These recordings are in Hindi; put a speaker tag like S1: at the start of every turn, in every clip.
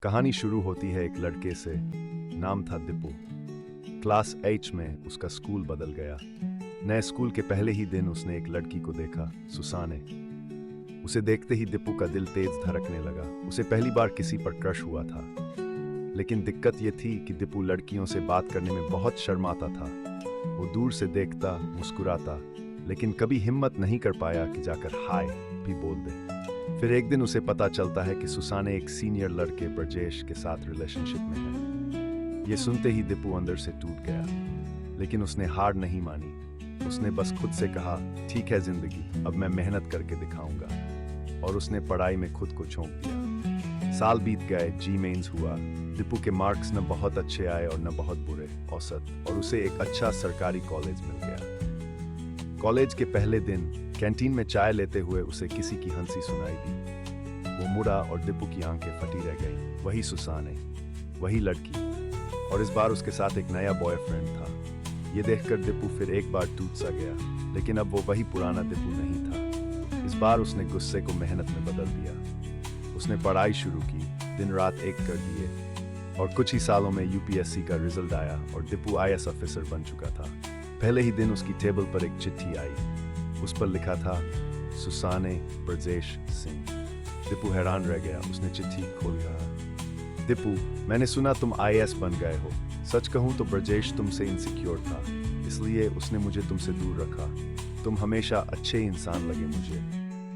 S1: कहानी शुरू होती है एक लड़के से। नाम था दीपू। क्लास 8 में उसका स्कूल बदल गया। नए स्कूल के पहले ही दिन उसने एक लड़की को देखा, सुसाने। उसे देखते ही दीपू का दिल तेज धड़कने लगा। उसे पहली बार किसी पर क्रश हुआ था। लेकिन दिक्कत यह थी कि दीपू लड़कियों से बात करने में बहुत शर्माता था। वो दूर से देखता, मुस्कुराता, लेकिन कभी हिम्मत नहीं कर पाया कि जाकर हाय भी बोल दे। फिर एक दिन उसे पता चलता है कि सुसाने एक सीनियर लड़के ब्रजेश के साथ रिलेशनशिप में है। ये सुनते ही दीपू अंदर से टूट गया, लेकिन उसने हार नहीं मानी। उसने बस खुद से कहा, ठीक है जिंदगी, अब मैं मेहनत करके दिखाऊंगा। और उसने पढ़ाई में खुद को झोंक दिया। साल बीत गए, जी मेंस हुआ। दीपू के मार्क्स न बहुत अच्छे आए और न बहुत बुरे, औसत, और उसे एक अच्छा सरकारी कॉलेज मिल गया। कॉलेज के पहले दिन कैंटीन में चाय लेते हुए उसे किसी की हंसी सुनाई दी। वो मुड़ा और दीपू की आंखें फटी रह गईं। वही सुसाने, वही लड़की, और इस बार उसके साथ एक नया बॉयफ्रेंड था। ये देखकर दीपू फिर एक बार टूट सा गया, लेकिन अब वो वही पुराना दीपू नहीं था। इस बार उसने गुस्से को मेहनत में बदल दिया। उसने पढ़ाई शुरू की, दिन रात एक कर दिए, और कुछ ही सालों में यूपीएससी का रिजल्ट आया और दीपू आईएएस ऑफिसर बन चुका था। पहले ही दिन उसकी टेबल पर एक चिट्ठी आई। उस पर लिखा था, सुसाने ब्रजेश सिंह। दीपू हैरान रह गया। उसने चिट्ठी खोल कहा, दीपू, मैंने सुना तुम आईएएस बन गए हो। सच कहूं तो ब्रजेश तुमसे इनसिक्योर था, इसलिए उसने मुझे तुमसे दूर रखा। तुम हमेशा अच्छे इंसान लगे मुझे।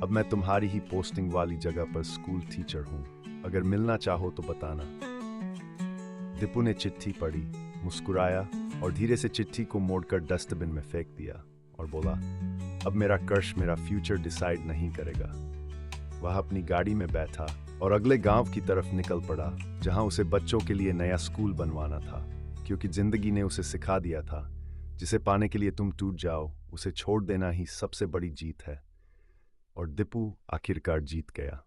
S1: अब मैं तुम्हारी ही पोस्टिंग वाली जगह पर स्कूल टीचर हूं। अगर मिलना चाहो तो बताना। दीपू ने चिट्ठी पढ़ी, मुस्कुराया और धीरे से चिट्ठी को मोड़कर डस्टबिन में फेंक दिया और बोला, अब मेरा क्रश मेरा फ्यूचर डिसाइड नहीं करेगा। वह अपनी गाड़ी में बैठा और अगले गांव की तरफ निकल पड़ा, जहां उसे बच्चों के लिए नया स्कूल बनवाना था। क्योंकि जिंदगी ने उसे सिखा दिया था, जिसे पाने के लिए तुम टूट जाओ, उसे छोड़ देना ही सबसे बड़ी जीत है। और दीपू आखिरकार जीत गया।